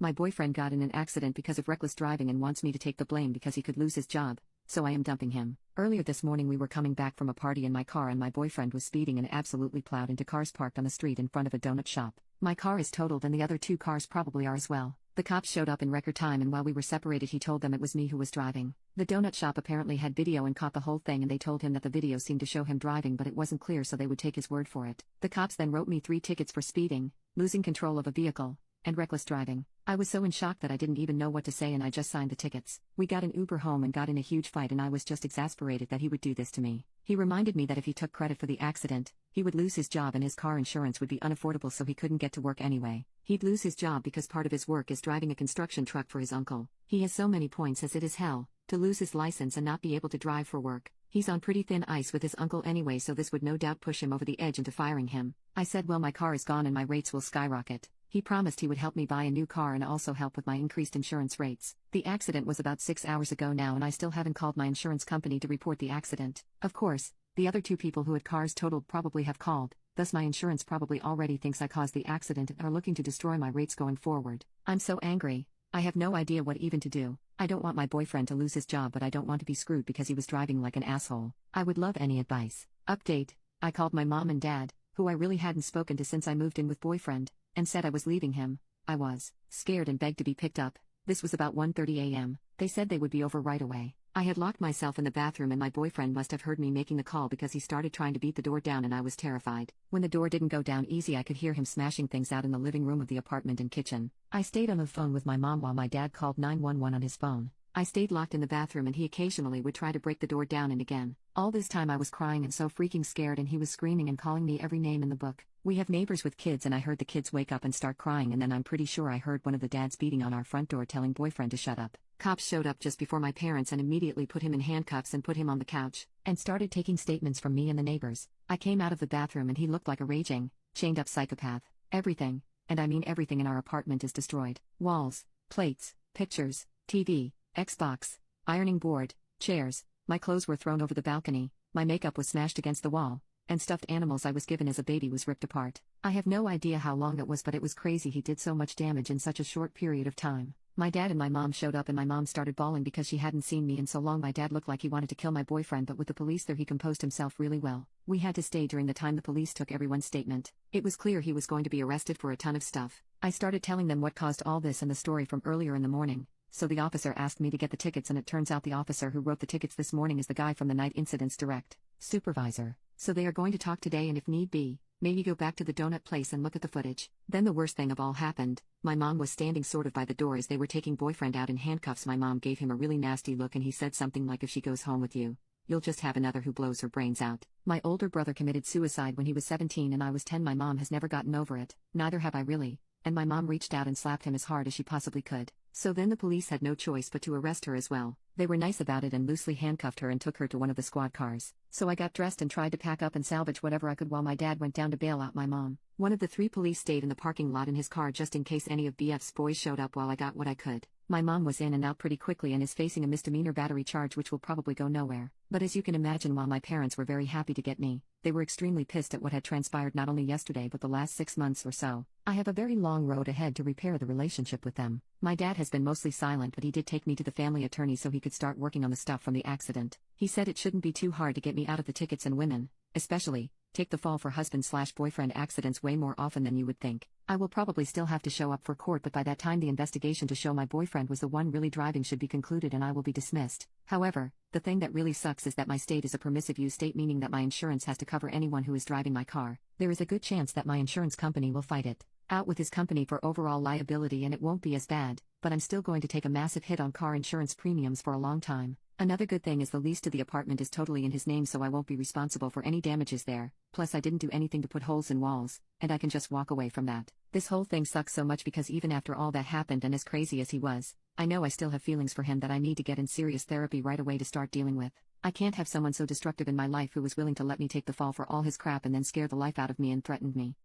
My boyfriend got in an accident because of reckless driving and wants me to take the blame because he could lose his job, so I am dumping him. Earlier this morning we were coming back from a party in my car and my boyfriend was speeding and absolutely plowed into cars parked on the street in front of a donut shop. My car is totaled and the other two cars probably are as well. The cops showed up in record time and while we were separated he told them it was me who was driving. The donut shop apparently had video and caught the whole thing and they told him that the video seemed to show him driving but it wasn't clear so they would take his word for it. The cops then wrote me 3 tickets for speeding, losing control of a vehicle, and reckless driving. I was so in shock that I didn't even know what to say and I just signed the tickets. We got an Uber home and got in a huge fight and I was just exasperated that he would do this to me. He reminded me that if he took credit for the accident, he would lose his job and his car insurance would be unaffordable so he couldn't get to work anyway. He'd lose his job because part of his work is driving a construction truck for his uncle. He has so many points as it is hell, to lose his license and not be able to drive for work. He's on pretty thin ice with his uncle anyway so this would no doubt push him over the edge into firing him. I said well my car is gone and my rates will skyrocket. He promised he would help me buy a new car and also help with my increased insurance rates. The accident was about 6 hours ago now and I still haven't called my insurance company to report the accident. Of course, the other 2 people who had cars totaled probably have called, thus my insurance probably already thinks I caused the accident and are looking to destroy my rates going forward. I'm so angry. I have no idea what even to do. I don't want my boyfriend to lose his job but I don't want to be screwed because he was driving like an asshole. I would love any advice. Update: I called my mom and dad, who I really hadn't spoken to since I moved in with boyfriend, and said I was leaving him. I was scared and begged to be picked up. This was about 1:30 a.m. They said they would be over right away. I had locked myself in the bathroom and my boyfriend must have heard me making the call because he started trying to beat the door down and I was terrified. When the door didn't go down easy I could hear him smashing things out in the living room of the apartment and kitchen. I stayed on the phone with my mom while my dad called 911 on his phone. I stayed locked in the bathroom and he occasionally would try to break the door down and again. All this time I was crying and so freaking scared and he was screaming and calling me every name in the book. We have neighbors with kids and I heard the kids wake up and start crying and then I'm pretty sure I heard one of the dads beating on our front door telling boyfriend to shut up. Cops showed up just before my parents and immediately put him in handcuffs and put him on the couch, and started taking statements from me and the neighbors. I came out of the bathroom and he looked like a raging, chained up psychopath. Everything, and I mean everything in our apartment is destroyed. Walls, plates, pictures, TV, Xbox, ironing board, chairs, my clothes were thrown over the balcony, my makeup was smashed against the wall, and stuffed animals I was given as a baby was ripped apart. I have no idea how long it was but it was crazy he did so much damage in such a short period of time. My dad and my mom showed up and my mom started bawling because she hadn't seen me in so long. My dad looked like he wanted to kill my boyfriend but with the police there he composed himself really well. We had to stay during the time the police took everyone's statement. It was clear he was going to be arrested for a ton of stuff. I started telling them what caused all this and the story from earlier in the morning. So the officer asked me to get the tickets and it turns out the officer who wrote the tickets this morning is the guy from the night incidents direct supervisor. So they are going to talk today and if need be, maybe go back to the donut place and look at the footage. Then the worst thing of all happened. My mom was standing sort of by the door as they were taking boyfriend out in handcuffs. My mom gave him a really nasty look and he said something like if she goes home with you, you'll just have another who blows her brains out. My older brother committed suicide when he was 17 and I was 10. My mom has never gotten over it, neither have I really, and my mom reached out and slapped him as hard as she possibly could. So then the police had no choice but to arrest her as well. They were nice about it and loosely handcuffed her and took her to one of the squad cars. So I got dressed and tried to pack up and salvage whatever I could while my dad went down to bail out my mom. One of the 3 police stayed in the parking lot in his car just in case any of BF's boys showed up while I got what I could. My mom was in and out pretty quickly and is facing a misdemeanor battery charge which will probably go nowhere. But as you can imagine, while my parents were very happy to get me, they were extremely pissed at what had transpired not only yesterday but the last 6 months or so. I have a very long road ahead to repair the relationship with them. My dad has been mostly silent but he did take me to the family attorney so he could start working on the stuff from the accident. He said it shouldn't be too hard to get me out of the tickets and women, especially, take the fall for husband/boyfriend accidents way more often than you would think. I will probably still have to show up for court but by that time the investigation to show my boyfriend was the one really driving should be concluded and I will be dismissed. However, the thing that really sucks is that my state is a permissive use state, meaning that my insurance has to cover anyone who is driving my car. There is a good chance that my insurance company will fight it out with his company for overall liability and it won't be as bad, but I'm still going to take a massive hit on car insurance premiums for a long time. Another good thing is the lease to the apartment is totally in his name so I won't be responsible for any damages there, plus I didn't do anything to put holes in walls, and I can just walk away from that. This whole thing sucks so much because even after all that happened and as crazy as he was, I know I still have feelings for him that I need to get in serious therapy right away to start dealing with. I can't have someone so destructive in my life who was willing to let me take the fall for all his crap and then scare the life out of me and threatened me.